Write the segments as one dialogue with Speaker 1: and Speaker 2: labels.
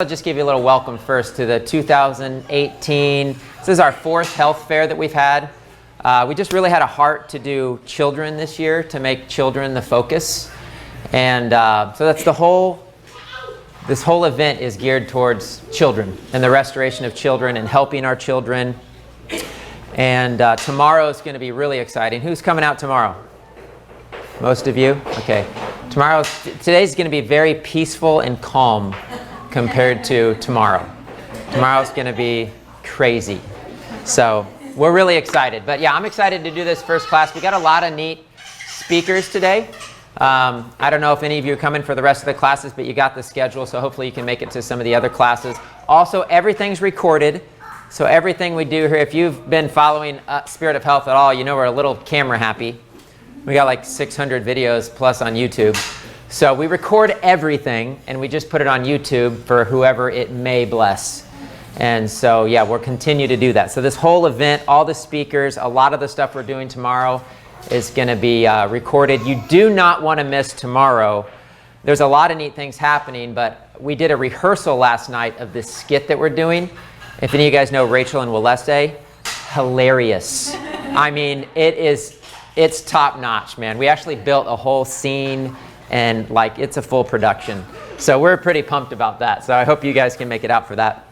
Speaker 1: I'll just give you a little welcome first to the 2018. This is our fourth health fair that we've had. We just really had a heart to do children this year, to make children the focus. And so that's this whole event is geared towards children and the restoration of children and helping our children. And tomorrow is going to be really exciting. Who's coming out tomorrow? Most of you? Okay. Today's going to be very peaceful and calm compared to tomorrow. Tomorrow's going to be crazy. So we're really excited. But yeah, I'm excited to do this first class. We got a lot of neat speakers today. I don't know if any of you are coming for the rest of the classes, but you got the schedule, so hopefully you can make it to some of the other classes. Also, everything's recorded. So everything we do here, if you've been following Spirit of Health at all, you know we're a little camera happy. We got like 600 videos plus on YouTube. So we record everything, and we just put it on YouTube for whoever it may bless. And so, yeah, we'll continue to do that. So this whole event, all the speakers, a lot of the stuff we're doing tomorrow is going to be recorded. You do not want to miss tomorrow. There's a lot of neat things happening, but we did a rehearsal last night of this skit that we're doing. If any of you guys know Rachel and Waleste, hilarious. I mean, it's top notch, man. We actually built a whole scene, and like it's a full production. So we're pretty pumped about that. So I hope you guys can make it out for that.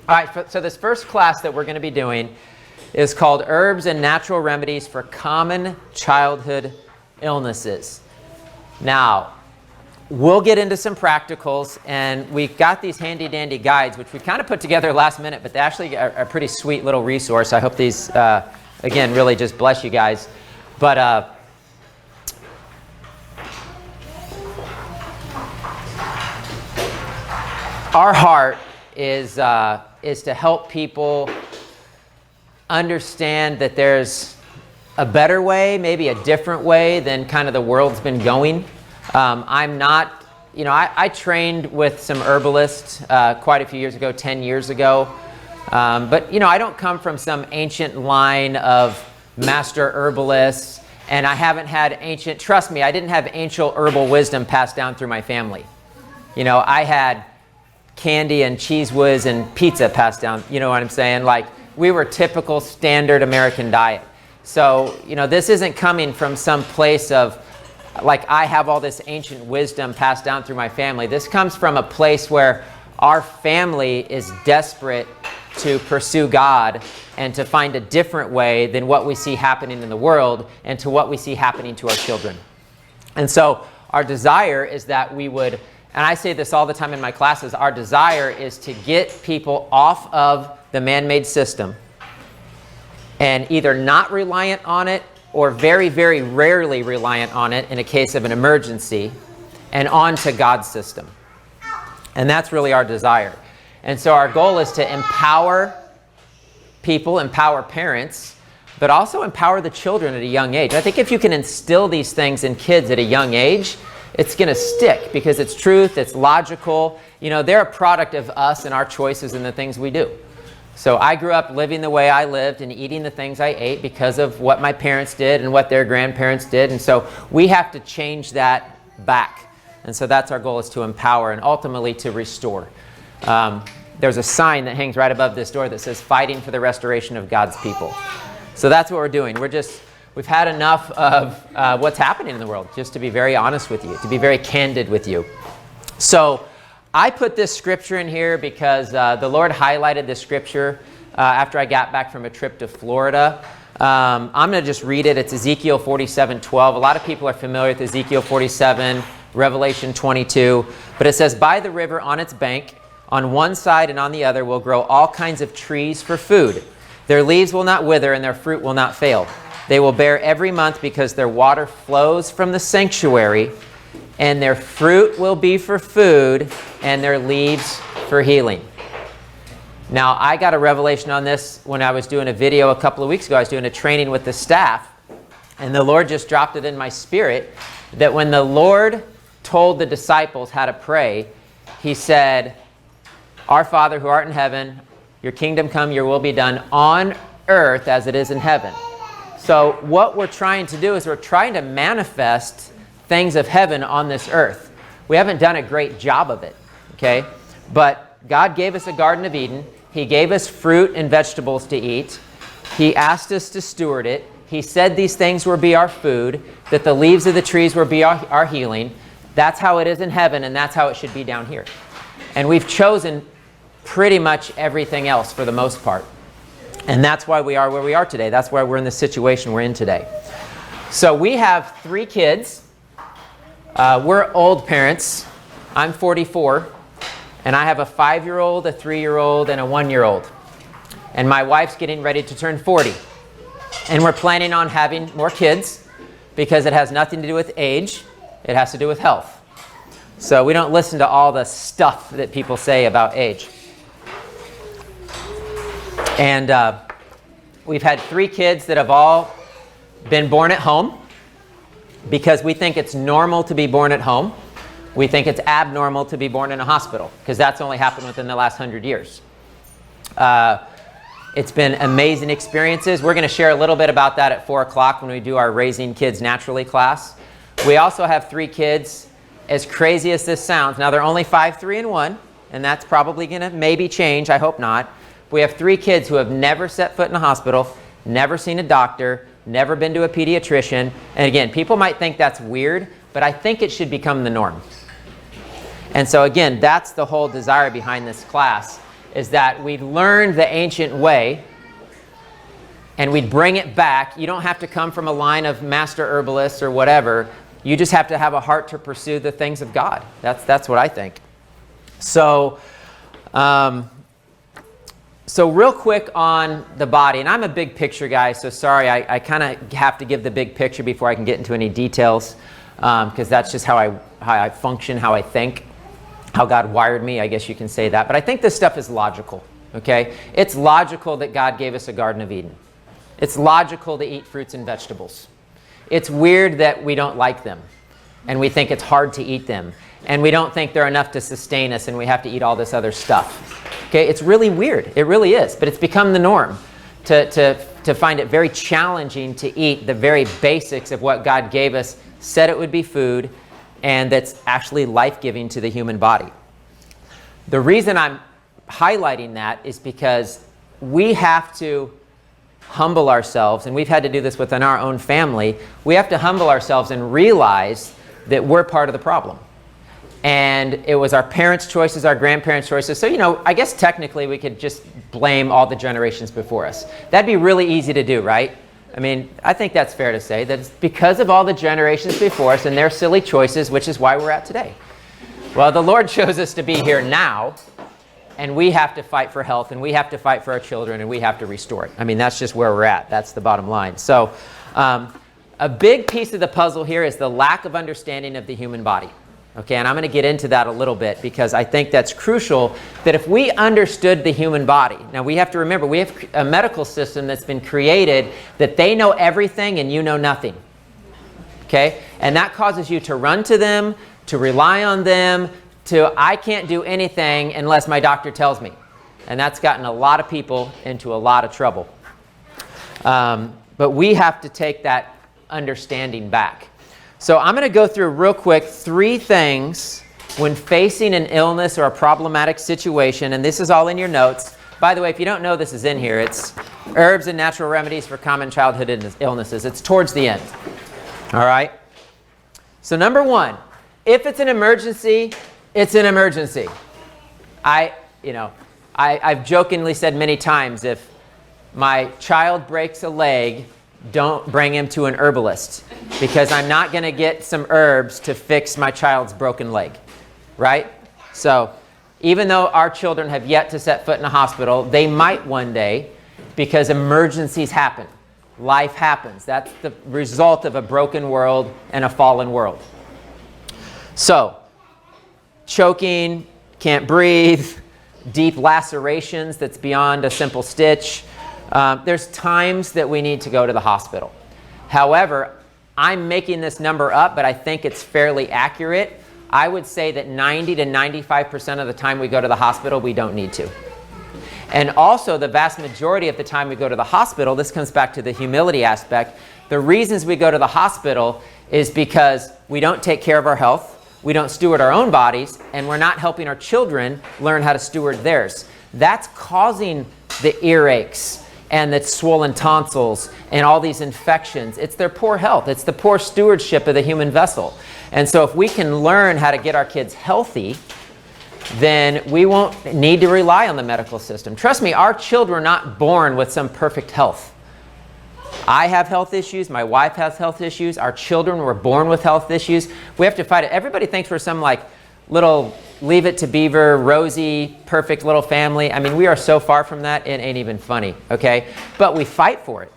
Speaker 1: All right, so this first class that we're going to be doing is called Herbs and Natural Remedies for Common Childhood Illnesses. Now, we'll get into some practicals, and we've got these handy dandy guides, which we kind of put together last minute, but they actually are a pretty sweet little resource. I hope these, again, really just bless you guys. But our heart is to help people understand that there's a better way, maybe a different way than kind of the world's been going. I'm not, I trained with some herbalists quite a few years ago, 10 years ago. But, I don't come from some ancient line of master herbalists, and I haven't had trust me, I didn't have ancient herbal wisdom passed down through my family. I had candy and cheese whiz and pizza passed down, you know what I'm saying? Like, we were typical standard American diet. So, this isn't coming from some place of, like, I have all this ancient wisdom passed down through my family. This comes from a place where our family is desperate to pursue God and to find a different way than what we see happening in the world and to what we see happening to our children. And so our desire is that we would, and I say this all the time in my classes, our desire is to get people off of the man-made system and either not reliant on it or very, very rarely reliant on it in a case of an emergency, and onto God's system. And that's really our desire. And so our goal is to empower people, empower parents, but also empower the children at a young age. I think if you can instill these things in kids at a young age, it's going to stick because it's truth, it's logical. They're a product of us and our choices and the things we do. So I grew up living the way I lived and eating the things I ate because of what my parents did and what their grandparents did. And so we have to change that back. And so that's our goal, is to empower and ultimately to restore. There's a sign that hangs right above this door that says, "Fighting for the Restoration of God's People." So that's what we're doing. We've had enough of what's happening in the world, just to be very honest with you, to be very candid with you. So I put this scripture in here because the Lord highlighted this scripture after I got back from a trip to Florida. I'm going to just read it. It's Ezekiel 47:12. A lot of people are familiar with Ezekiel 47, Revelation 22. But it says, "By the river on its bank, on one side and on the other, will grow all kinds of trees for food. Their leaves will not wither and their fruit will not fail. They will bear every month because their water flows from the sanctuary, and their fruit will be for food and their leaves for healing." Now, I got a revelation on this when I was doing a video a couple of weeks ago. I was doing a training with the staff, and the Lord just dropped it in my spirit that when the Lord told the disciples how to pray, he said, "Our Father who art in heaven, your kingdom come, your will be done on earth as it is in heaven." So what we're trying to do is we're trying to manifest things of heaven on this earth. We haven't done a great job of it, okay? But God gave us a Garden of Eden. He gave us fruit and vegetables to eat. He asked us to steward it. He said these things will be our food, that the leaves of the trees will be our healing. That's how it is in heaven, and that's how it should be down here. And we've chosen pretty much everything else for the most part. And that's why we are where we are today. That's why we're in the situation we're in today. So we have 3 kids. We're old parents. I'm 44. And I have a 5-year-old, a 3-year-old, and a 1-year-old. And my wife's getting ready to turn 40. And we're planning on having more kids because it has nothing to do with age. It has to do with health. So we don't listen to all the stuff that people say about age. And we've had 3 kids that have all been born at home because we think it's normal to be born at home. We think it's abnormal to be born in a hospital because that's only happened within the last 100 years. It's been amazing experiences. We're going to share a little bit about that at 4 o'clock when we do our Raising Kids Naturally class. We also have 3 kids, as crazy as this sounds. Now, they're only 5, 3, and 1, and that's probably going to maybe change. I hope not. We have 3 kids who have never set foot in a hospital, never seen a doctor, never been to a pediatrician. And again, people might think that's weird, but I think it should become the norm. And so again, that's the whole desire behind this class, is that we'd learn the ancient way and we'd bring it back. You don't have to come from a line of master herbalists or whatever. You just have to have a heart to pursue the things of God. That's what I think. So, so real quick on the body, and I'm a big picture guy, so sorry, I kind of have to give the big picture before I can get into any details, because that's just how I function, how I think. How God wired me, I guess you can say that. But I think this stuff is logical, okay? It's logical that God gave us a Garden of Eden. It's logical to eat fruits and vegetables. It's weird that we don't like them, and we think it's hard to eat them, and we don't think they're enough to sustain us, and we have to eat all this other stuff. Okay, it's really weird. It really is, but it's become the norm to find it very challenging to eat the very basics of what God gave us, said it would be food, and that's actually life-giving to the human body. The reason I'm highlighting that is because we have to humble ourselves, and we've had to do this within our own family. We have to humble ourselves and realize that we're part of the problem. And it was our parents' choices, our grandparents' choices. So, I guess technically we could just blame all the generations before us. That'd be really easy to do, right? I mean, I think that's fair to say that it's because of all the generations before us and their silly choices, which is why we're at today. Well, the Lord chose us to be here now, and we have to fight for health, and we have to fight for our children, and we have to restore it. I mean, that's just where we're at. That's the bottom line. So a big piece of the puzzle here is the lack of understanding of the human body. Okay, and I'm going to get into that a little bit because I think that's crucial, that if we understood the human body. Now, we have to remember, we have a medical system that's been created that they know everything and you know nothing. Okay, and that causes you to run to them, to rely on them, to I can't do anything unless my doctor tells me. And that's gotten a lot of people into a lot of trouble. But we have to take that understanding back. So I'm going to go through real quick 3 things when facing an illness or a problematic situation, and this is all in your notes. By the way, if you don't know this is in here, it's Herbs and Natural Remedies for Common Childhood Illnesses. It's towards the end. All right? So number 1, if it's an emergency, it's an emergency. I've jokingly said many times, if my child breaks a leg, don't bring him to an herbalist, because I'm not going to get some herbs to fix my child's broken leg, right? So even though our children have yet to set foot in a hospital, they might one day, because emergencies happen. Life happens. That's the result of a broken world and a fallen world. So choking, can't breathe, deep lacerations that's beyond a simple stitch. There's times that we need to go to the hospital. However, I'm making this number up, but I think it's fairly accurate. I would say that 90 to 95% of the time we go to the hospital, we don't need to. And also, the vast majority of the time we go to the hospital, this comes back to the humility aspect, the reasons we go to the hospital is because we don't take care of our health, we don't steward our own bodies, and we're not helping our children learn how to steward theirs. That's causing the earaches and the swollen tonsils and all these infections. It's their poor health. It's the poor stewardship of the human vessel. And so if we can learn how to get our kids healthy, then we won't need to rely on the medical system. Trust me, our children are not born with some perfect health. I have health issues. My wife has health issues. Our children were born with health issues. We have to fight it. Everybody thinks we're some like little Leave It to Beaver, rosy, perfect little family. I mean, we are so far from that, it ain't even funny, okay? But we fight for it.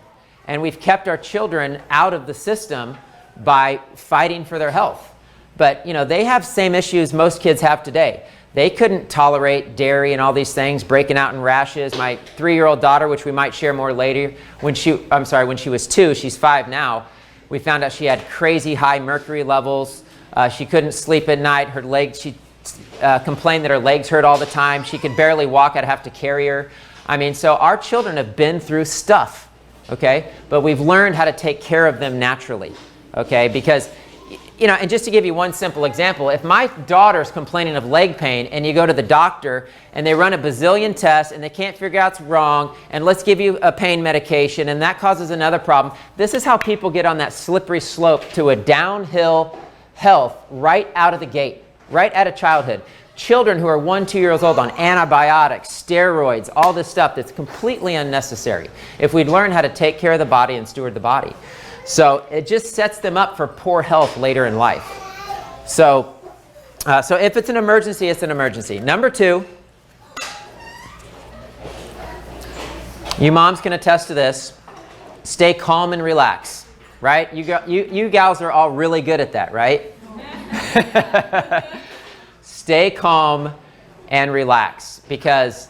Speaker 1: And we've kept our children out of the system by fighting for their health. But, you know, they have same issues most kids have today. They couldn't tolerate dairy and all these things, breaking out in rashes. My 3-year-old daughter, which we might share more later, when she was 2, she's 5 now, we found out she had crazy high mercury levels. She couldn't sleep at night. Her legs, she complained that her legs hurt all the time. She could barely walk. I'd have to carry her. I mean, so our children have been through stuff, okay? But we've learned how to take care of them naturally, okay? Because, you know, and just to give you one simple example, if my daughter's complaining of leg pain and you go to the doctor and they run a bazillion tests and they can't figure out what's wrong, and let's give you a pain medication, and that causes another problem. This is how people get on that slippery slope to a downhill health right out of the gate, right out of childhood. Children who are 1, 2 years old on antibiotics, steroids, all this stuff that's completely unnecessary. If we'd learn how to take care of the body and steward the body. So it just sets them up for poor health later in life. So if it's an emergency, it's an emergency. Number 2, you moms can attest to this, stay calm and relax. Right? You gals are all really good at that, right? Stay calm and relax, because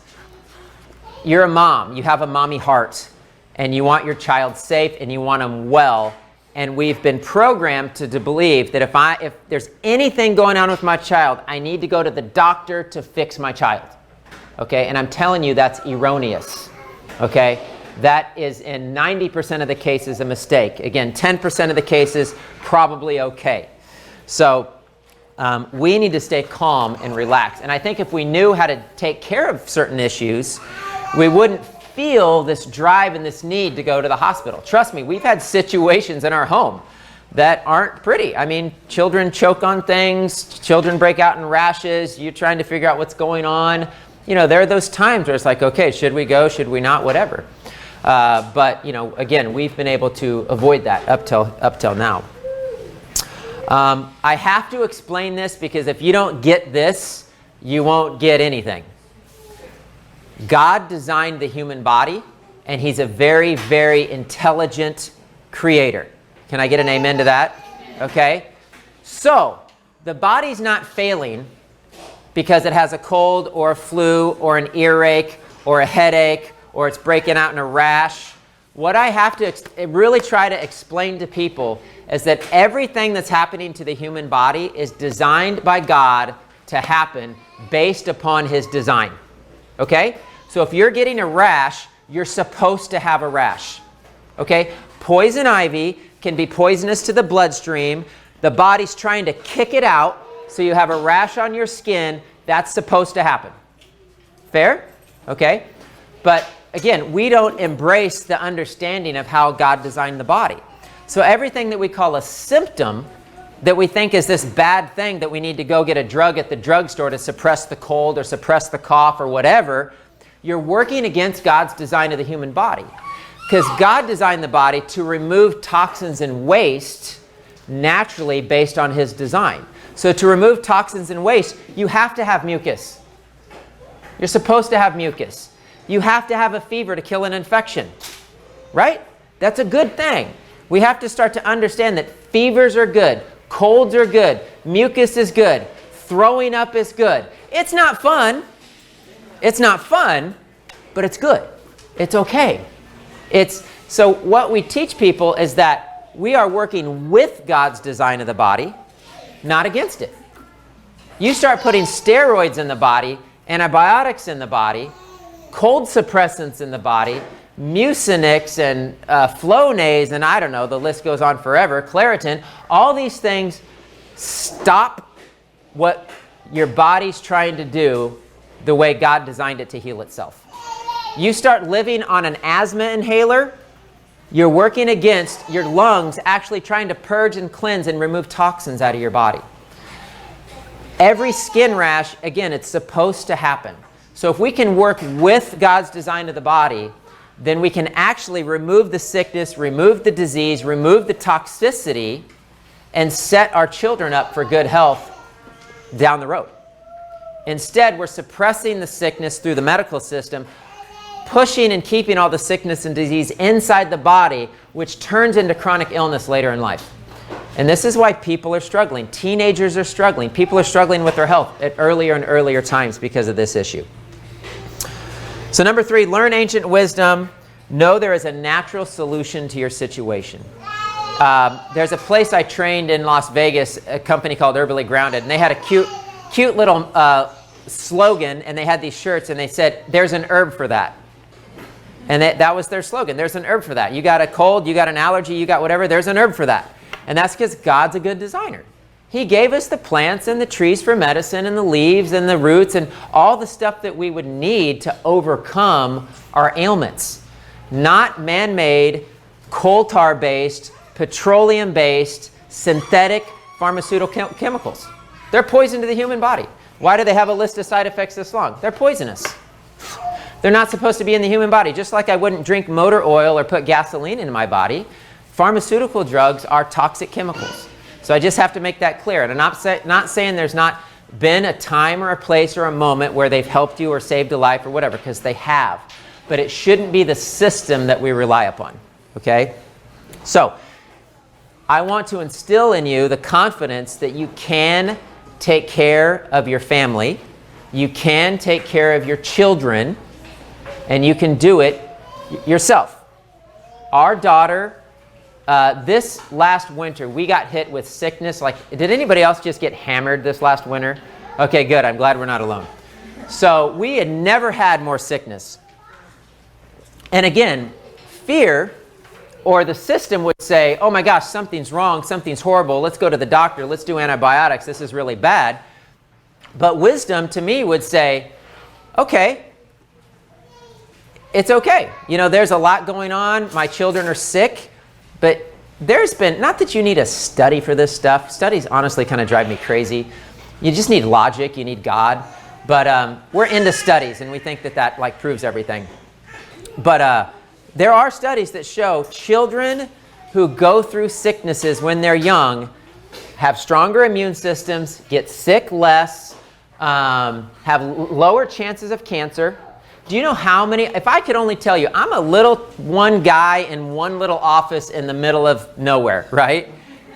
Speaker 1: you're a mom. You have a mommy heart, and you want your child safe, and you want them well. And we've been programmed to believe that if there's anything going on with my child, I need to go to the doctor to fix my child. Okay? And I'm telling you, that's erroneous. Okay? That is in 90% of the cases a mistake. Again, 10% of the cases probably okay. So we need to stay calm and relaxed. And I think if we knew how to take care of certain issues, we wouldn't feel this drive and this need to go to the hospital. Trust me, we've had situations in our home that aren't pretty. I mean, children choke on things, children break out in rashes, you're trying to figure out what's going on. You know, there are those times where it's like, okay, should we go, should we not, whatever. But, you know, again, we've been able to avoid that up till now. I have to explain this because if you don't get this, you won't get anything. God designed the human body, and he's a very, very intelligent creator. Can I get an amen to that? Okay. So the body's not failing because it has a cold or a flu or an earache or a headache or it's breaking out in a rash. What I have to really try to explain to people is that everything that's happening to the human body is designed by God to happen based upon his design. Okay? So if you're getting a rash, you're supposed to have a rash. Okay? Poison ivy can be poisonous to the bloodstream. The body's trying to kick it out, so you have a rash on your skin. That's supposed to happen. Fair? Okay? But again, we don't embrace the understanding of how God designed the body. So everything that we call a symptom that we think is this bad thing that we need to go get a drug at the drugstore to suppress the cold or suppress the cough or whatever, you're working against God's design of the human body. Because God designed the body to remove toxins and waste naturally based on his design. So to remove toxins and waste, you have to have mucus. You're supposed to have mucus. You have to have a fever to kill an infection, right? That's a good thing. We have to start to understand that fevers are good, colds are good, mucus is good, throwing up is good. It's not fun. It's not fun, but it's good. It's okay. So what we teach people is that we are working with God's design of the body, not against it. You start putting steroids in the body, antibiotics in the body, cold suppressants in the body, Mucinex and Flonase, and I don't know, the list goes on forever, Claritin, all these things stop what your body's trying to do the way God designed it to heal itself. You start living on an asthma inhaler, you're working against your lungs actually trying to purge and cleanse and remove toxins out of your body. Every skin rash, again, it's supposed to happen. So if we can work with God's design of the body, then we can actually remove the sickness, remove the disease, remove the toxicity, and set our children up for good health down the road. Instead, we're suppressing the sickness through the medical system, pushing and keeping all the sickness and disease inside the body, which turns into chronic illness later in life. And this is why people are struggling. Teenagers are struggling. People are struggling with their health at earlier and earlier times because of this issue. So number 3, learn ancient wisdom. Know there is a natural solution to your situation. There's a place I trained in Las Vegas, a company called Herbally Grounded, and they had a cute little slogan, and they had these shirts, and they said, "There's an herb for that." And that was their slogan. There's an herb for that. You got a cold, you got an allergy, you got whatever, there's an herb for that. And that's because God's a good designer. He gave us the plants and the trees for medicine and the leaves and the roots and all the stuff that we would need to overcome our ailments. Not man-made, coal tar-based, petroleum-based, synthetic pharmaceutical chemicals. They're poison to the human body. Why do they have a list of side effects this long? They're poisonous. They're not supposed to be in the human body. Just like I wouldn't drink motor oil or put gasoline into my body, pharmaceutical drugs are toxic chemicals. So I just have to make that clear. And I'm not saying there's not been a time or a place or a moment where they've helped you or saved a life or whatever, because they have. But it shouldn't be the system that we rely upon, okay? So I want to instill in you the confidence that you can take care of your family, you can take care of your children, and you can do it yourself. Our daughter, this last winter, we got hit with sickness. Like, did anybody else just get hammered this last winter? Okay, good. I'm glad we're not alone. So we had never had more sickness. And again, fear or the system would say, oh my gosh, something's wrong, something's horrible, let's go to the doctor, let's do antibiotics, this is really bad. But wisdom to me would say, okay, it's okay. You know, there's a lot going on, my children are sick, but there's been, not that you need a study for this stuff, studies honestly kind of drive me crazy. You just need logic, you need God, but we're into studies and we think that like proves everything. But there are studies that show children who go through sicknesses when they're young have stronger immune systems, get sick less, have lower chances of cancer. Do you know how many, if I could only tell you, I'm a little one guy in one little office in the middle of nowhere, right?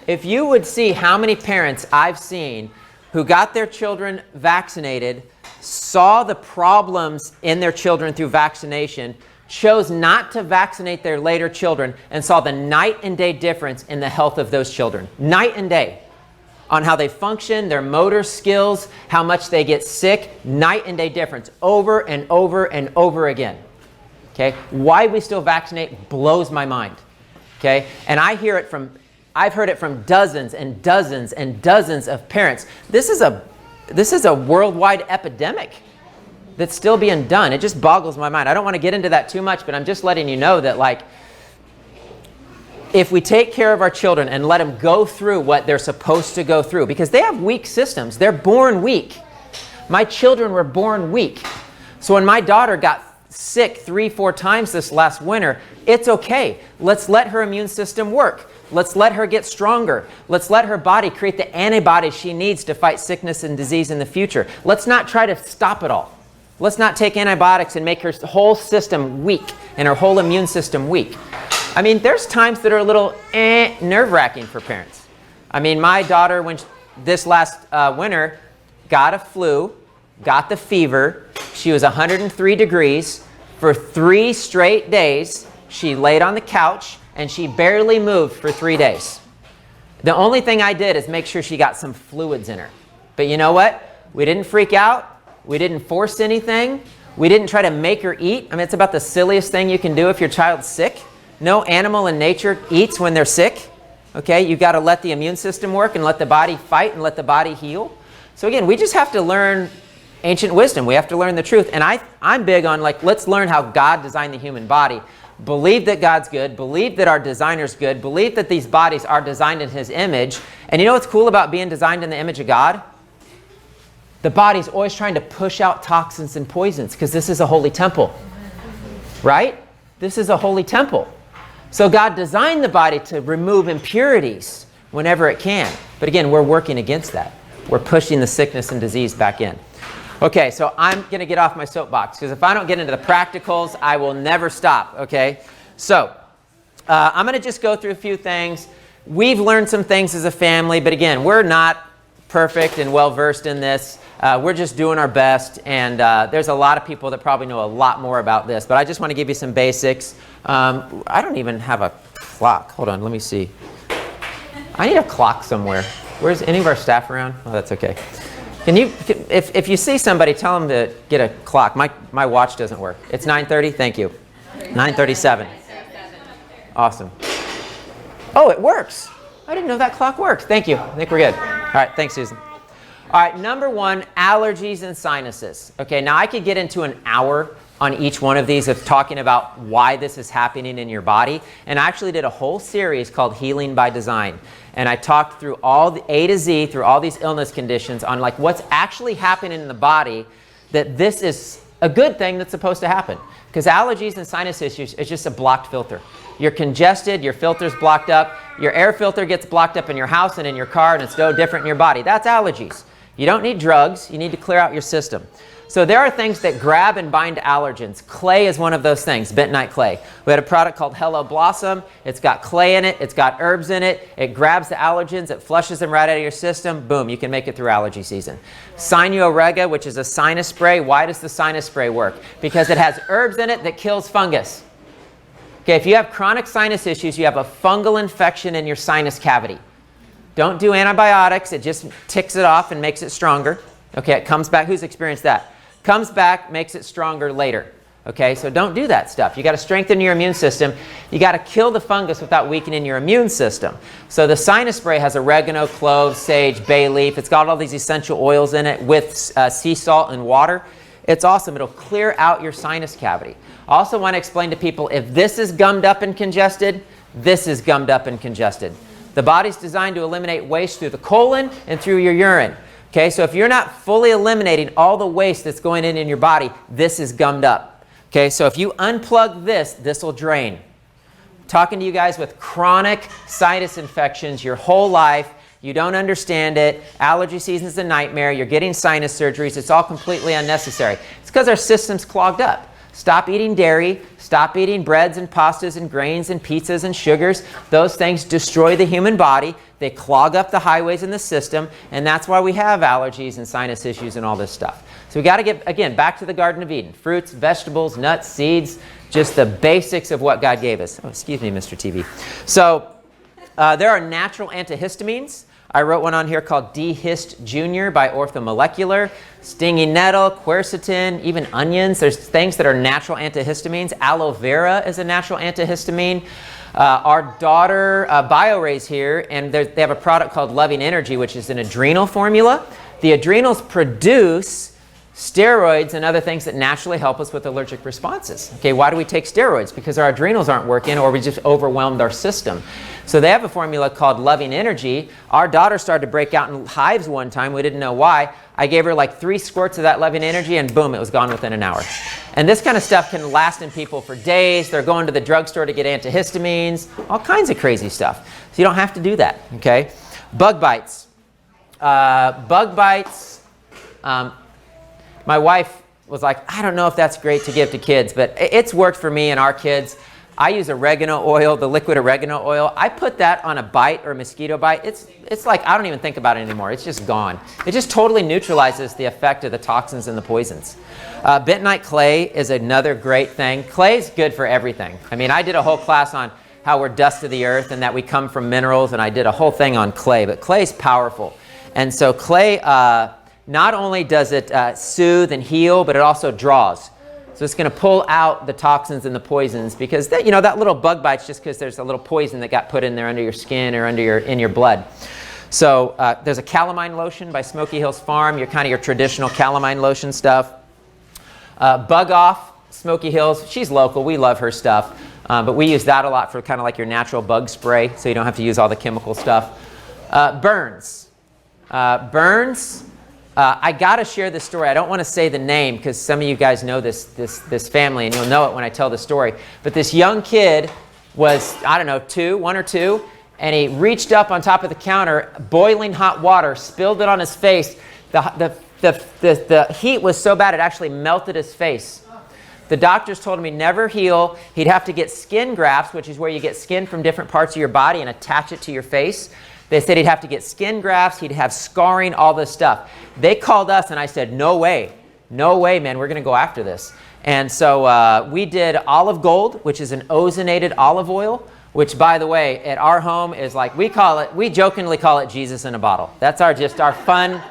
Speaker 1: If you would see how many parents I've seen who got their children vaccinated, saw the problems in their children through vaccination, chose not to vaccinate their later children, and saw the night and day difference in the health of those children. Night and day. On how they function, their motor skills, how much they get sick, night and day difference, over and over and over again. Okay? Why we still vaccinate blows my mind. Okay? And I've heard it from dozens and dozens and dozens of parents. This is a worldwide epidemic that's still being done. It just boggles my mind. I don't want to get into that too much, but I'm just letting you know that, like, if we take care of our children and let them go through what they're supposed to go through, because they have weak systems. They're born weak. My children were born weak. So when my daughter got sick 3-4 times this last winter, it's okay. Let's let her immune system work. Let's let her get stronger. Let's let her body create the antibodies she needs to fight sickness and disease in the future. Let's not try to stop it all. Let's not take antibiotics and make her whole system weak and her whole immune system weak. I mean, there's times that are a little nerve-wracking for parents. I mean, my daughter, when this last winter, got a flu, got the fever. She was 103 degrees. For 3 straight days, she laid on the couch, and she barely moved for 3 days. The only thing I did is make sure she got some fluids in her. But you know what? We didn't freak out. We didn't force anything. We didn't try to make her eat. I mean, it's about the silliest thing you can do if your child's sick. No animal in nature eats when they're sick. Okay, you've got to let the immune system work and let the body fight and let the body heal. So again, we just have to learn ancient wisdom. We have to learn the truth. And I'm big on, like, let's learn how God designed the human body. Believe that God's good. Believe that our designer's good. Believe that these bodies are designed in his image. And you know what's cool about being designed in the image of God? The body's always trying to push out toxins and poisons because this is a holy temple. Right? This is a holy temple. So God designed the body to remove impurities whenever it can. But again, we're working against that. We're pushing the sickness and disease back in. Okay, so I'm going to get off my soapbox because if I don't get into the practicals, I will never stop, okay? So I'm going to just go through a few things. We've learned some things as a family, but again, we're not perfect and well-versed in this. We're just doing our best, and there's a lot of people that probably know a lot more about this, but I just want to give you some basics. I don't even have a clock. Hold on, let me see. I need a clock somewhere. Where's any of our staff around? Oh, that's okay. If you see somebody, tell them to get a clock. My watch doesn't work. It's 9:30. Thank you. 9:37. Awesome. Oh, it works. I didn't know that clock worked. Thank you. I think we're good. All right. Thanks, Susan. All right. Number one, allergies and sinuses. Okay. Now I could get into an hour on each one of these of talking about why this is happening in your body. And I actually did a whole series called Healing by Design. And I talked through all the A to Z, through all these illness conditions on like what's actually happening in the body, that this is a good thing that's supposed to happen. Because allergies and sinus issues is just a blocked filter. You're congested, your filter's blocked up, your air filter gets blocked up in your house and in your car, and it's no different in your body. That's allergies. You don't need drugs, you need to clear out your system. So there are things that grab and bind allergens. Clay is one of those things, bentonite clay. We had a product called Hello Blossom. It's got clay in it. It's got herbs in it. It grabs the allergens. It flushes them right out of your system. Boom, you can make it through allergy season. Sinuorega, which is a sinus spray. Why does the sinus spray work? Because it has herbs in it that kills fungus. Okay, if you have chronic sinus issues, you have a fungal infection in your sinus cavity. Don't do antibiotics. It just ticks it off and makes it stronger. Okay, it comes back. Who's experienced that? Comes back, makes it stronger later. Okay, so don't do that stuff. You got to strengthen your immune system. You got to kill the fungus without weakening your immune system. So the sinus spray has oregano, cloves, sage, bay leaf. It's got all these essential oils in it with sea salt and water. It's awesome. It'll clear out your sinus cavity. I also want to explain to people, if this is gummed up and congested, this is gummed up and congested. The body's designed to eliminate waste through the colon and through your urine. Okay, so if you're not fully eliminating all the waste that's going in your body, this is gummed up. Okay, so if you unplug this, this will drain. Talking to you guys with chronic sinus infections your whole life, you don't understand it, allergy season's a nightmare, you're getting sinus surgeries, it's all completely unnecessary. It's because our system's clogged up. Stop eating dairy, stop eating breads and pastas and grains and pizzas and sugars. Those things destroy the human body. They clog up the highways in the system, and that's why we have allergies and sinus issues and all this stuff. So we got to get, again, back to the Garden of Eden. Fruits, vegetables, nuts, seeds, just the basics of what God gave us. Oh, excuse me, Mr. TV. So there are natural antihistamines. I wrote one on here called D-Hist Jr. by Orthomolecular. Stinging nettle, quercetin, even onions. There's things that are natural antihistamines. Aloe vera is a natural antihistamine. Our daughter, BioRay's here, and they have a product called Loving Energy, which is an adrenal formula. The adrenals produce steroids and other things that naturally help us with allergic responses. Okay, why do we take steroids? Because our adrenals aren't working or we just overwhelmed our system. So they have a formula called Loving Energy. Our daughter started to break out in hives one time. We didn't know why. I gave her like 3 squirts of that Loving Energy and boom, it was gone within an hour. And this kind of stuff can last in people for days. They're going to the drugstore to get antihistamines, all kinds of crazy stuff. So you don't have to do that, okay? Bug bites. My wife was like, I don't know if that's great to give to kids, but it's worked for me and our kids. I use oregano oil, the liquid oregano oil. I put that on a bite or a mosquito bite. It's like I don't even think about it anymore. It's just gone. It just totally neutralizes the effect of the toxins and the poisons. Bentonite clay is another great thing. Clay is good for everything. I mean, I did a whole class on how we're dust of the earth and that we come from minerals, and I did a whole thing on clay, but clay is powerful. And so clay, not only does it soothe and heal, but it also draws. So it's going to pull out the toxins and the poisons, because that, that little bug bite's just because there's a little poison that got put in there under your skin or in your blood. So there's a calamine lotion by Smoky Hills Farm, your traditional calamine lotion stuff. Bug Off, Smoky Hills, she's local, we love her stuff. But we use that a lot for kind of like your natural bug spray, so you don't have to use all the chemical stuff. Burns. I got to share this story. I don't want to say the name because some of you guys know this family, and you'll know it when I tell the story. But this young kid was, I don't know, 1 or 2, and he reached up on top of the counter, boiling hot water, spilled it on his face. The heat was so bad it actually melted his face. The doctors told him he'd never heal. He'd have to get skin grafts, which is where you get skin from different parts of your body and attach it to your face. They said he'd have to get skin grafts, he'd have scarring, all this stuff. They called us and I said, no way, man, we're gonna go after this. And so we did olive gold, which is an ozonated olive oil, which by the way, at our home is like, we jokingly call it Jesus in a bottle. That's our fun,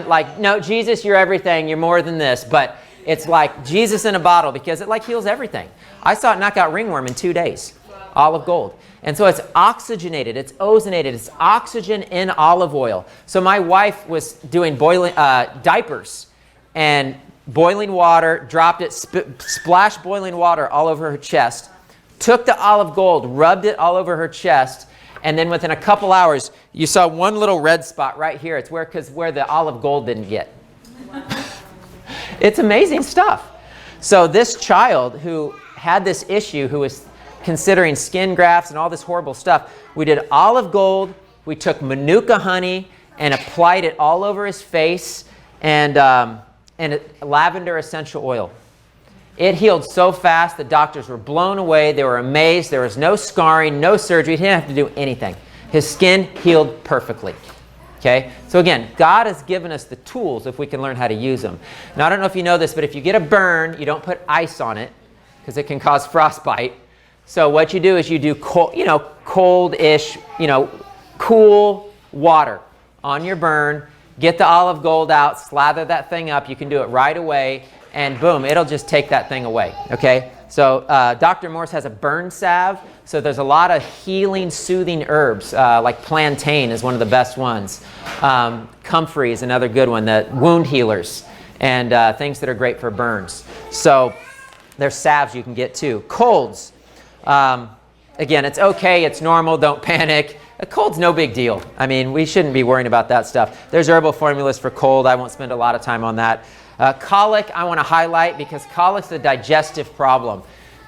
Speaker 1: like, no, Jesus, you're everything, you're more than this, but it's like Jesus in a bottle because it like heals everything. I saw it knock out ringworm in 2 days, olive gold. And so it's oxygenated, it's ozonated, it's oxygen in olive oil. So my wife was doing diapers and boiling water, dropped it, splashed boiling water all over her chest, took the olive gold, rubbed it all over her chest, and then within a couple hours, you saw one little red spot right here. It's where the olive gold didn't get. It's amazing stuff. So this child who had this issue, who was considering skin grafts and all this horrible stuff, we did olive gold, we took manuka honey and applied it all over his face, and lavender essential oil. It healed so fast, the doctors were blown away, they were amazed, there was no scarring, no surgery, he didn't have to do anything. His skin healed perfectly. Okay? So again, God has given us the tools if we can learn how to use them. Now I don't know if you know this, but if you get a burn, you don't put ice on it because it can cause frostbite. So what you do is you do cold-ish, cool water on your burn, get the olive gold out, slather that thing up. You can do it right away, and boom, it'll just take that thing away, okay? So Dr. Morse has a burn salve, so there's a lot of healing, soothing herbs, like plantain is one of the best ones. Comfrey is another good one, the wound healers, and things that are great for burns. So there's salves you can get too. Colds. Again, it's okay, it's normal, don't panic. A cold's no big deal. I mean, we shouldn't be worrying about that stuff. There's herbal formulas for cold. I won't spend a lot of time on that. Colic, I want to highlight because colic's a digestive problem.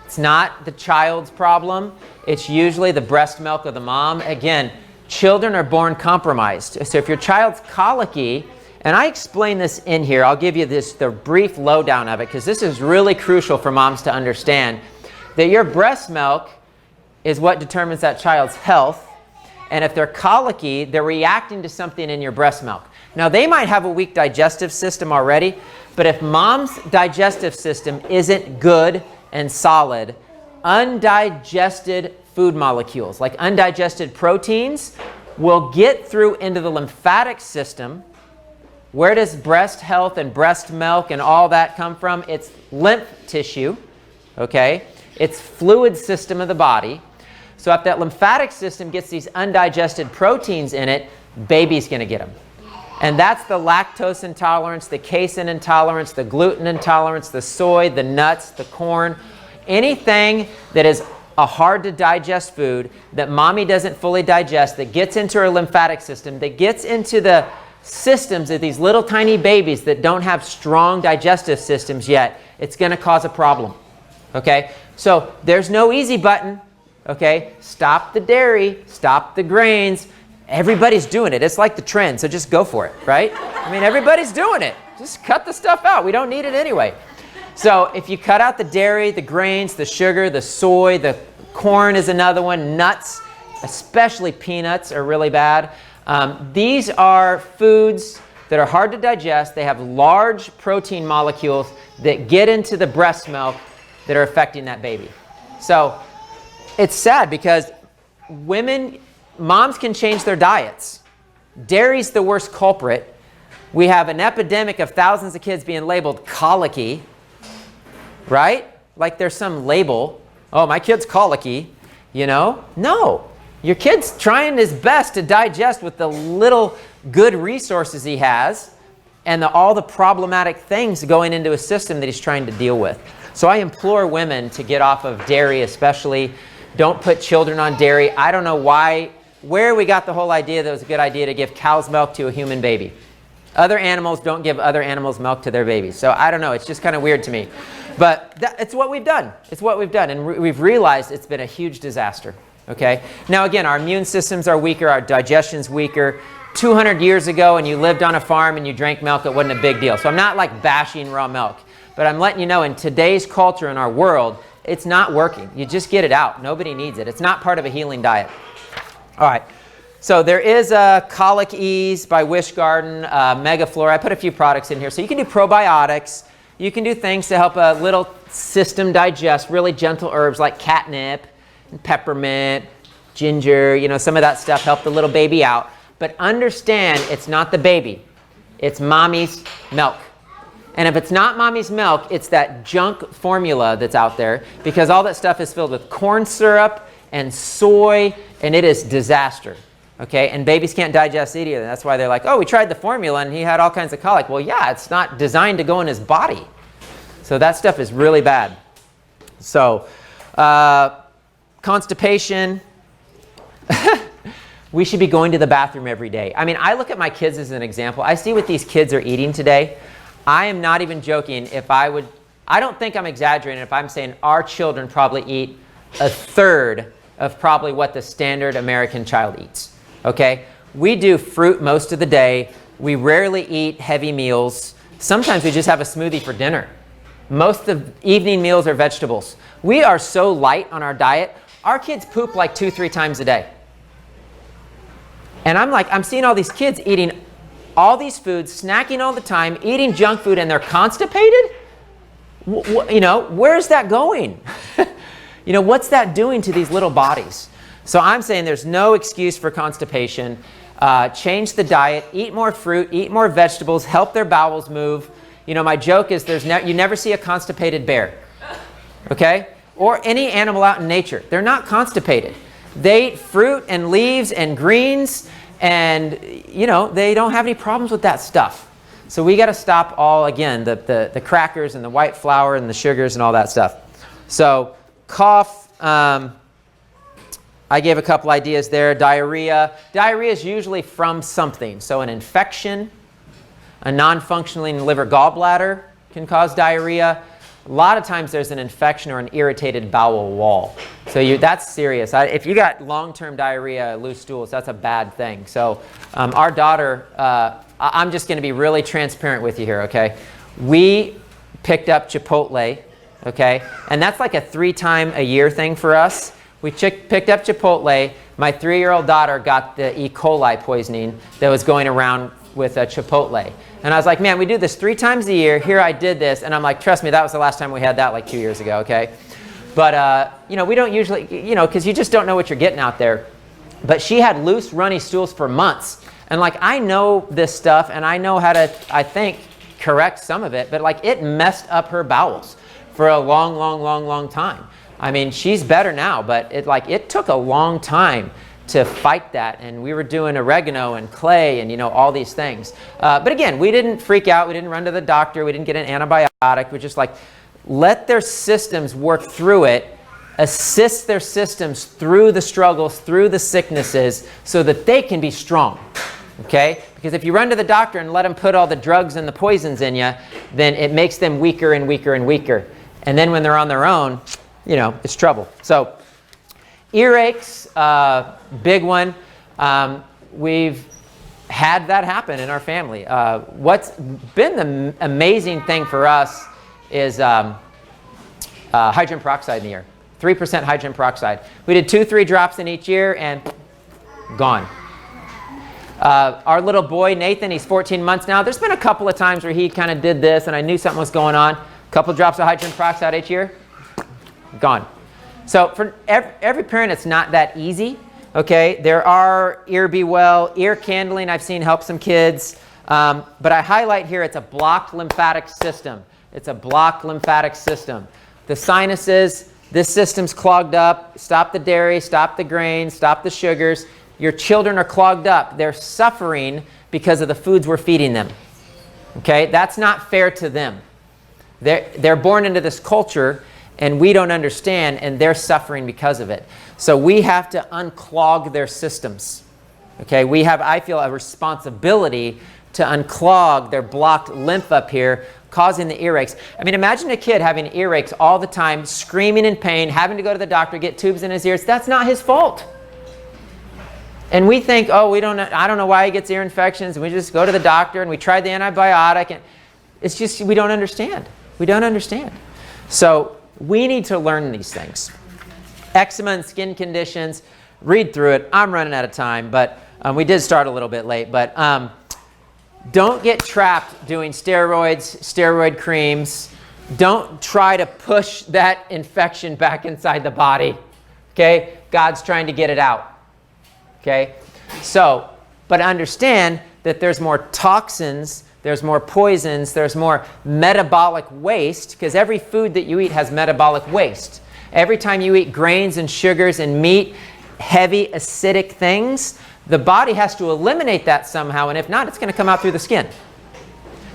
Speaker 1: It's not the child's problem. It's usually the breast milk of the mom. Again, children are born compromised. So if your child's colicky, and I explain this in here, I'll give you the brief lowdown of it because this is really crucial for moms to understand. That your breast milk is what determines that child's health. And if they're colicky, they're reacting to something in your breast milk. Now, they might have a weak digestive system already, but if mom's digestive system isn't good and solid, undigested food molecules, like undigested proteins, will get through into the lymphatic system. Where does breast health and breast milk and all that come from? It's lymph tissue, okay? It's fluid system of the body. So if that lymphatic system gets these undigested proteins in it, baby's going to get them. And that's the lactose intolerance, the casein intolerance, the gluten intolerance, the soy, the nuts, the corn, anything that is a hard to digest food that mommy doesn't fully digest, that gets into her lymphatic system, that gets into the systems of these little tiny babies that don't have strong digestive systems yet, it's going to cause a problem. Okay? So there's no easy button. Okay? Stop the dairy, stop the grains. Everybody's doing it. It's like the trend, so just go for it, right? I mean, everybody's doing it. Just cut the stuff out. We don't need it anyway. So if you cut out the dairy, the grains, the sugar, the soy, the corn is another one, nuts, especially peanuts are really bad. These are foods that are hard to digest. They have large protein molecules that get into the breast milk that are affecting that baby. So it's sad because moms can change their diets. Dairy's the worst culprit. We have an epidemic of thousands of kids being labeled colicky, right? Like there's some label, oh, my kid's colicky, you know? No, Your kid's trying his best to digest with the little good resources he has and all the problematic things going into his system that he's trying to deal with. So I implore women to get off of dairy especially. Don't put children on dairy. I don't know where we got the whole idea that it was a good idea to give cow's milk to a human baby. Other animals don't give other animals milk to their babies. So I don't know. It's just kind of weird to me. But it's what we've done. It's what we've done. And we've realized it's been a huge disaster. Okay? Now, again, our immune systems are weaker. Our digestion's weaker. 200 years ago, and you lived on a farm and you drank milk, it wasn't a big deal. So I'm not like bashing raw milk. But I'm letting you know, in today's culture, in our world, it's not working. You just get it out. Nobody needs it. It's not part of a healing diet. All right. So there is a Colic Ease by Wish Garden, Megaflora. I put a few products in here. So you can do probiotics. You can do things to help a little system digest, really gentle herbs like catnip, and peppermint, ginger, you know, some of that stuff help the little baby out. But understand, it's not the baby. It's mommy's milk. And if it's not mommy's milk, it's that junk formula that's out there, because all that stuff is filled with corn syrup and soy, and it is disaster. Okay, and babies can't digest it either. That's why they're like, oh, we tried the formula and he had all kinds of colic. Well, yeah, it's not designed to go in his body. So that stuff is really bad. So, constipation. We should be going to the bathroom every day. I mean, I look at my kids as an example. I see what these kids are eating today. I am not even joking if I don't think I'm exaggerating if I'm saying our children probably eat a third of probably what the standard American child eats. Okay? We do fruit most of the day. We rarely eat heavy meals. Sometimes we just have a smoothie for dinner. Most of evening meals are vegetables. We are so light on our diet. Our kids poop like 2-3 times a day. And I'm seeing all these kids eating all these foods, snacking all the time, eating junk food, and they're constipated? You know, where's that going? You know, what's that doing to these little bodies? So I'm saying there's no excuse for constipation. Change the diet, eat more fruit, eat more vegetables, help their bowels move. You know, my joke is you never see a constipated bear, okay? Or any animal out in nature. They're not constipated. They eat fruit and leaves and greens, and, you know, they don't have any problems with that stuff. So we got to stop the crackers and the white flour and the sugars and all that stuff. So cough, I gave a couple ideas there. Diarrhea. Diarrhea is usually from something. So an infection, a non-functioning liver gallbladder can cause diarrhea. A lot of times there's an infection or an irritated bowel wall. So that's serious. If you got long-term diarrhea, loose stools, that's a bad thing. So our daughter, I'm just going to be really transparent with you here, okay? We picked up Chipotle, okay? And that's like a 3-time-a-year thing for us. We picked up Chipotle. My 3-year-old daughter got the E. coli poisoning that was going around with Chipotle. And I was like, man, we do this 3 times a year. Here I did this. And I'm like, trust me, that was the last time we had that like 2 years ago, okay? But, you know, we don't usually, you know, because you just don't know what you're getting out there. But she had loose, runny stools for months. And like, I know this stuff and I know how to, I think, correct some of it. But like, it messed up her bowels for a long time. I mean, she's better now, but it took a long time to fight that, and we were doing oregano and clay and, you know, all these things. But again, we didn't freak out. We didn't run to the doctor. We didn't get an antibiotic. We just let their systems work through it, assist their systems through the struggles, through the sicknesses, so that they can be strong. Okay? Because if you run to the doctor and let them put all the drugs and the poisons in you, then it makes them weaker and weaker and weaker. And then when they're on their own, you know, it's trouble. So earaches, big one. We've had that happen in our family. What's been the amazing thing for us is hydrogen peroxide in the ear. 3% hydrogen peroxide. We did 2-3 drops in each ear and gone. Our little boy, Nathan, he's 14 months now. There's been a couple of times where he kind of did this and I knew something was going on. A couple drops of hydrogen peroxide each ear, gone. So for every parent, it's not that easy, okay? There are Ear Be Well, ear candling I've seen help some kids. But I highlight here, it's a blocked lymphatic system. It's a blocked lymphatic system. The sinuses, This system's clogged up. Stop the dairy, stop the grain, stop the sugars. Your children are clogged up. They're suffering because of the foods we're feeding them. Okay? That's not fair to them. They're born into this culture, and we don't understand, and they're suffering because of it. So we have to unclog their systems. Okay? We have, I feel, a responsibility to unclog their blocked lymph up here, causing the earaches. I mean, imagine a kid having earaches all the time, screaming in pain, having to go to the doctor, get tubes in his ears. That's not his fault. And we think, oh, I don't know why he gets ear infections, and we just go to the doctor, and we tried the antibiotic, and it's just, we don't understand. We don't understand. So we need to learn these things. Eczema and skin conditions, read through it. I'm running out of time, but we did start a little bit late, but don't get trapped doing steroids, steroid creams. Don't try to push that infection back inside the body. Okay? God's trying to get it out. Okay? So, but understand that there's more toxins, there's more poisons, there's more metabolic waste, because every food that you eat has metabolic waste. Every time you eat grains and sugars and meat, heavy acidic things, the body has to eliminate that somehow, and if not, it's going to come out through the skin.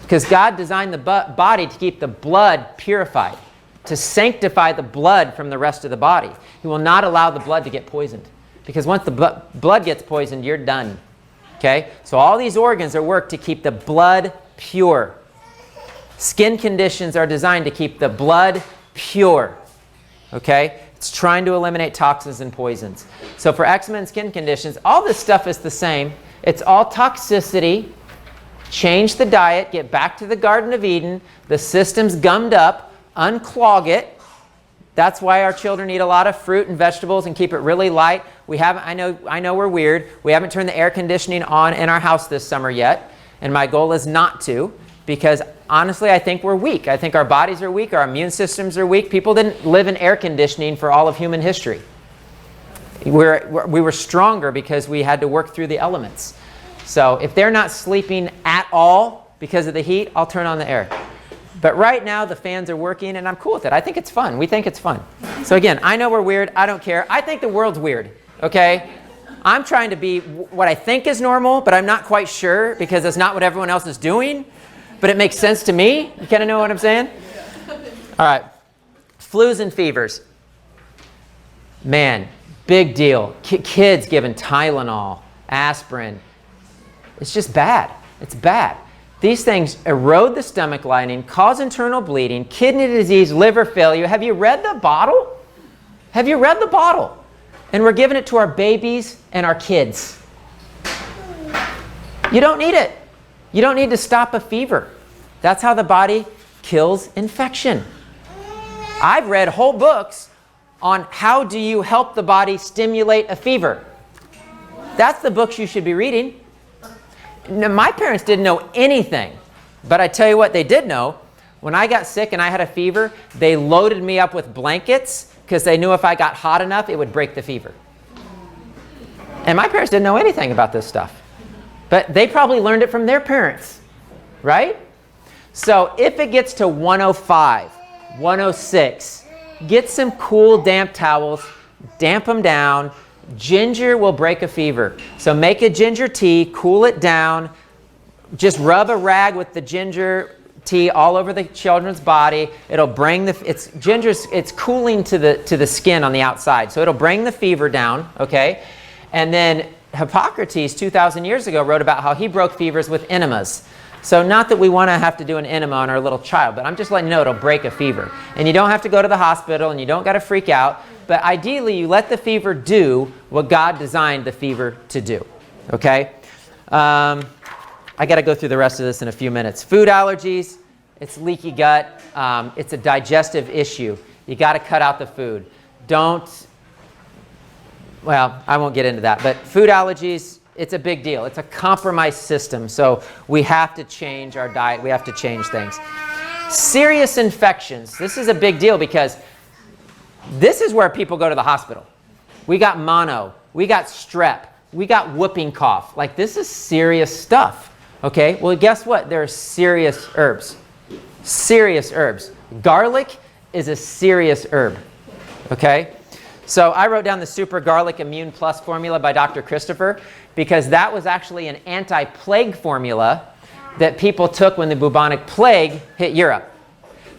Speaker 1: Because God designed the body to keep the blood purified, to sanctify the blood from the rest of the body. He will not allow the blood to get poisoned. Because once the blood gets poisoned, you're done. Okay? So all these organs are worked to keep the blood pure. Skin conditions are designed to keep the blood pure. Okay? It's trying to eliminate toxins and poisons. So for eczema and skin conditions, all this stuff is the same. It's all toxicity. Change the diet. Get back to the Garden of Eden. The system's gummed up. Unclog it. That's why our children eat a lot of fruit and vegetables and keep it really light. I know we're weird. We haven't turned the air conditioning on in our house this summer yet. And my goal is not to, because honestly, I think we're weak. I think our bodies are weak. Our immune systems are weak. People didn't live in air conditioning for all of human history. We were stronger because we had to work through the elements. So if they're not sleeping at all because of the heat, I'll turn on the air. But right now, the fans are working, and I'm cool with it. I think it's fun. We think it's fun. So again, I know we're weird. I don't care. I think the world's weird, okay? I'm trying to be what I think is normal, but I'm not quite sure because it's not what everyone else is doing. But it makes sense to me. You kind of know what I'm saying? All right. Flus and fevers. Man, big deal. Kids given Tylenol, aspirin. It's just bad. It's bad. These things erode the stomach lining, cause internal bleeding, kidney disease, liver failure. Have you read the bottle? Have you read the bottle? And we're giving it to our babies and our kids. You don't need it. You don't need to stop a fever. That's how the body kills infection. I've read whole books on how do you help the body stimulate a fever. That's the books you should be reading. Now, my parents didn't know anything, but I tell you what they did know. When I got sick and I had a fever, they loaded me up with blankets because they knew if I got hot enough, it would break the fever. And my parents didn't know anything about this stuff, but they probably learned it from their parents, right? So if it gets to 105, 106, get some cool damp towels, damp them down. Ginger will break a fever. So make a ginger tea, cool it down, just rub a rag with the ginger tea all over the children's body. It'll bring it's cooling to the skin on the outside. So it'll bring the fever down, okay? And then Hippocrates 2,000 years ago wrote about how he broke fevers with enemas. So not that we want to have to do an enema on our little child, but I'm just letting you know it'll break a fever. And you don't have to go to the hospital and you don't got to freak out. But ideally, you let the fever do what God designed the fever to do. Okay? I got to go through the rest of this in a few minutes. Food allergies, it's leaky gut. It's a digestive issue. You got to cut out the food. Well, I won't get into that. But food allergies, it's a big deal. It's a compromised system. So we have to change our diet. We have to change things. Serious infections. This is a big deal because this is where people go to the hospital. We got mono. We got strep. We got whooping cough. Like, this is serious stuff. Okay? Well, guess what? There are serious herbs. Serious herbs. Garlic is a serious herb. Okay? So I wrote down the Super Garlic Immune Plus formula by Dr. Christopher because that was actually an anti-plague formula that people took when the bubonic plague hit Europe.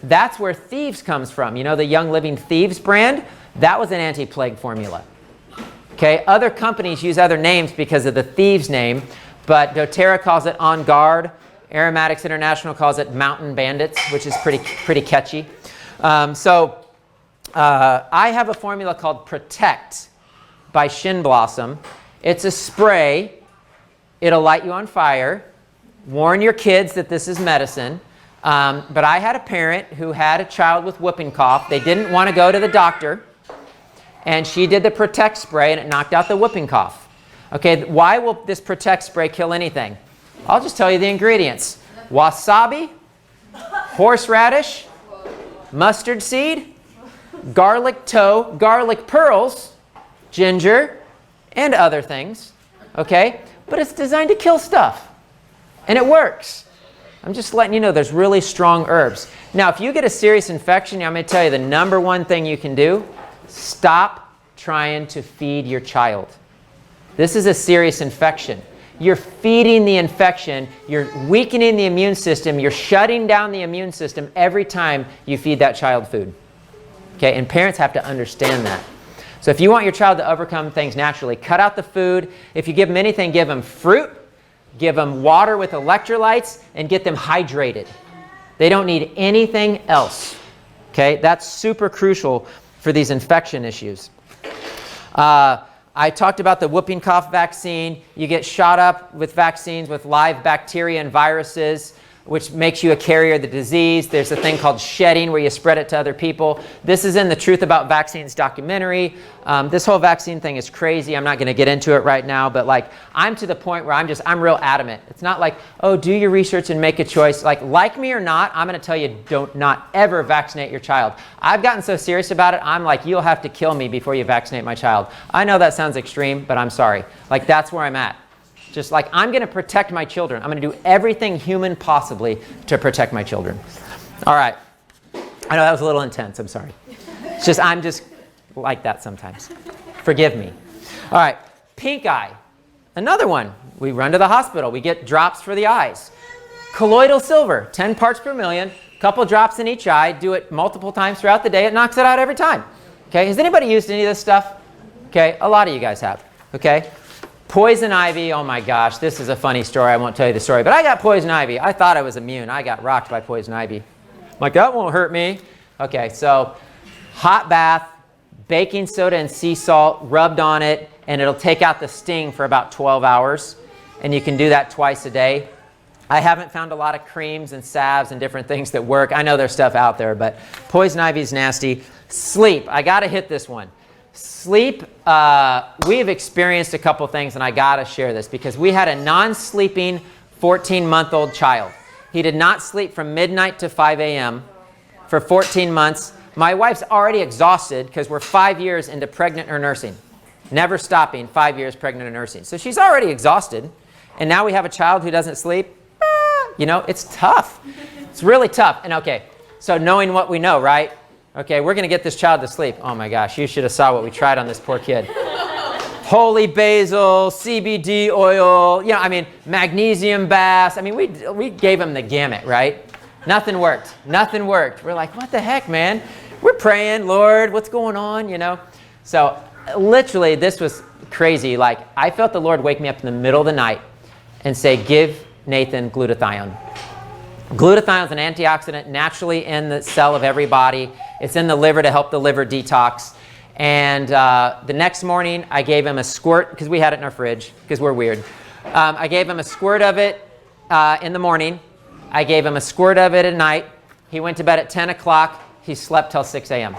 Speaker 1: That's where Thieves comes from. You know the Young Living Thieves brand? That was an anti-plague formula. Okay, other companies use other names because of the Thieves name, but doTERRA calls it On Guard. Aromatics International calls it Mountain Bandits, which is pretty catchy. I have a formula called Protect by Shin Blossom. It's a spray. It'll light you on fire. Warn your kids that this is medicine. But I had a parent who had a child with whooping cough. They didn't want to go to the doctor. And she did the Protect spray, and it knocked out the whooping cough. Okay, why will this Protect spray kill anything? I'll just tell you the ingredients. Wasabi, horseradish, mustard seed, garlic toe, garlic pearls, ginger, and other things. Okay, but it's designed to kill stuff. And it works. I'm just letting you know there's really strong herbs. Now, if you get a serious infection, I'm going to tell you the number one thing you can do, stop trying to feed your child. This is a serious infection. You're feeding the infection, you're weakening the immune system, you're shutting down the immune system every time you feed that child food. Okay, and parents have to understand that. So if you want your child to overcome things naturally, cut out the food. If you give them anything, give them fruit, give them water with electrolytes, and get them hydrated. They don't need anything else. Okay, that's super crucial for these infection issues. I talked about the whooping cough vaccine. You get shot up with vaccines with live bacteria and viruses, which makes you a carrier of the disease. There's a thing called shedding where you spread it to other people. This is in the Truth About Vaccines documentary. This whole vaccine thing is crazy. I'm not going to get into it right now, but like I'm to the point where I'm real adamant. It's not like, oh, do your research and make a choice. Like me or not, I'm going to tell you, don't not ever vaccinate your child. I've gotten so serious about it, I'm like, you'll have to kill me before you vaccinate my child. I know that sounds extreme, but I'm sorry. Like that's where I'm at. Just like, I'm going to protect my children. I'm going to do everything human possibly to protect my children. All right. I know that was a little intense. I'm sorry. It's just, I'm just like that sometimes. Forgive me. All right. Pinkeye. Another one. We run to the hospital. We get drops for the eyes. Colloidal silver, 10 parts per million. Couple drops in each eye. Do it multiple times throughout the day. It knocks it out every time. Okay. Has anybody used any of this stuff? Okay. A lot of you guys have. Okay. Poison ivy, oh my gosh, this is a funny story. I won't tell you the story, but I got poison ivy. I thought I was immune. I got rocked by poison ivy. I'm like, that won't hurt me. Okay, so hot bath, baking soda and sea salt rubbed on it, and it'll take out the sting for about 12 hours. And you can do that twice a day. I haven't found a lot of creams and salves and different things that work. I know there's stuff out there, but poison ivy is nasty. Sleep, I got to hit this one. Sleep, we have experienced a couple things, and I gotta share this because we had a non-sleeping 14-month-old child. He did not sleep from midnight to 5 a.m. for 14 months. My wife's already exhausted because we're 5 years into pregnant or nursing. Never stopping, 5 years pregnant or nursing. So she's already exhausted, and now we have a child who doesn't sleep. You know, it's tough. It's really tough. And okay, so knowing what we know, right? Okay, we're going to get this child to sleep. Oh my gosh, you should have saw what we tried on this poor kid. Holy basil, CBD oil, magnesium baths. I mean, we gave him the gamut, right? Nothing worked. Nothing worked. We're like, what the heck, man? We're praying, Lord, what's going on, you know? So literally, this was crazy. Like, I felt the Lord wake me up in the middle of the night and say, give Nathan glutathione. Glutathione is an antioxidant naturally in the cell of every body. It's in the liver to help the liver detox. And the next morning, I gave him a squirt, because we had it in our fridge, because we're weird. I gave him a squirt of it in the morning. I gave him a squirt of it at night. He went to bed at 10 o'clock. He slept till 6 a.m.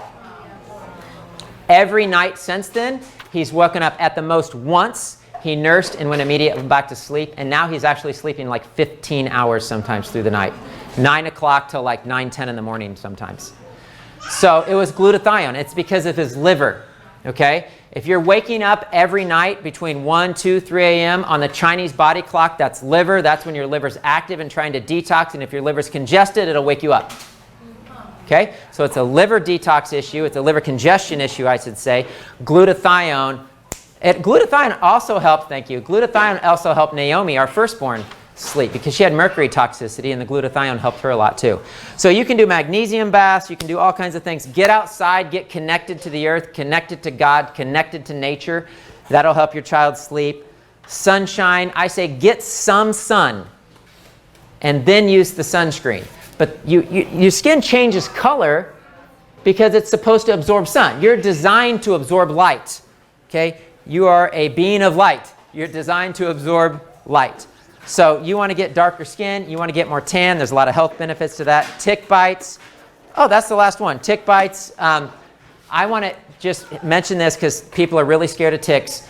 Speaker 1: Every night since then, he's woken up at the most once. He nursed and went immediately back to sleep, and now he's actually sleeping like 15 hours sometimes through the night. 9 o'clock till like 9, 10 in the morning sometimes. So it was glutathione. It's because of his liver, okay? If you're waking up every night between 1, 2, 3 a.m. on the Chinese body clock, that's liver. That's when your liver's active and trying to detox, and if your liver's congested, it'll wake you up. Okay? So it's a liver detox issue. It's a liver congestion issue, I should say. Glutathione. Glutathione also helped, thank you. Glutathione also helped Naomi, our firstborn, sleep because she had mercury toxicity, and the glutathione helped her a lot too. So you can do magnesium baths. You can do all kinds of things. Get outside. Get connected to the earth, connected to God, connected to nature. That'll help your child sleep. Sunshine. I say get some sun and then use the sunscreen. But your skin changes color because it's supposed to absorb sun. You're designed to absorb light. Okay? You are a being of light. You're designed to absorb light. So you want to get darker skin. You want to get more tan. There's a lot of health benefits to that. Tick bites. Oh, that's the last one. Tick bites. I want to just mention this because people are really scared of ticks.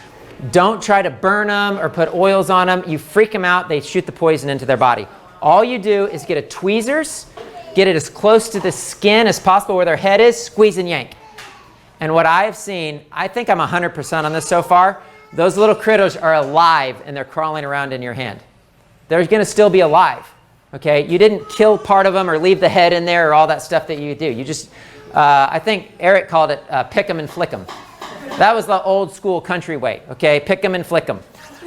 Speaker 1: Don't try to burn them or put oils on them. You freak them out. They shoot the poison into their body. All you do is get a tweezers, get it as close to the skin as possible where their head is, squeeze and yank. And what I have seen, I think I'm 100% on this so far, those little critters are alive and they're crawling around in your hand. They're going to still be alive, okay? You didn't kill part of them or leave the head in there or all that stuff that you do. You just, I think Earache called it pick 'em and flick 'em. That was the old school country way, okay? Pick 'em and flick 'em.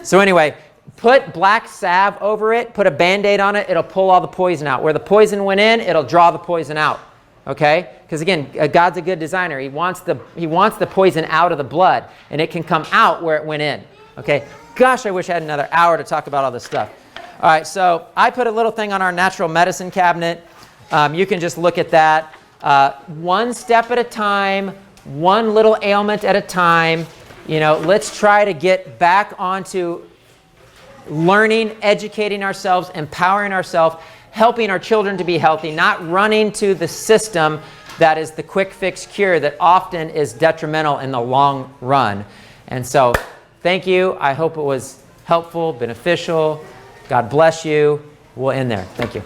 Speaker 1: So anyway, put black salve over it, put a Band-Aid on it, it'll pull all the poison out. Where the poison went in, it'll draw the poison out, okay? Because again, God's a good designer. He wants the poison out of the blood, and it can come out where it went in, okay? Gosh, I wish I had another hour to talk about all this stuff. All right, so I put a little thing on our natural medicine cabinet. You can just look at that. One step at a time, one little ailment at a time. You know, let's try to get back onto learning, educating ourselves, empowering ourselves, helping our children to be healthy, not running to the system that is the quick fix cure that often is detrimental in the long run. And so thank you. I hope it was helpful, beneficial. God bless you. We'll end there. Thank you.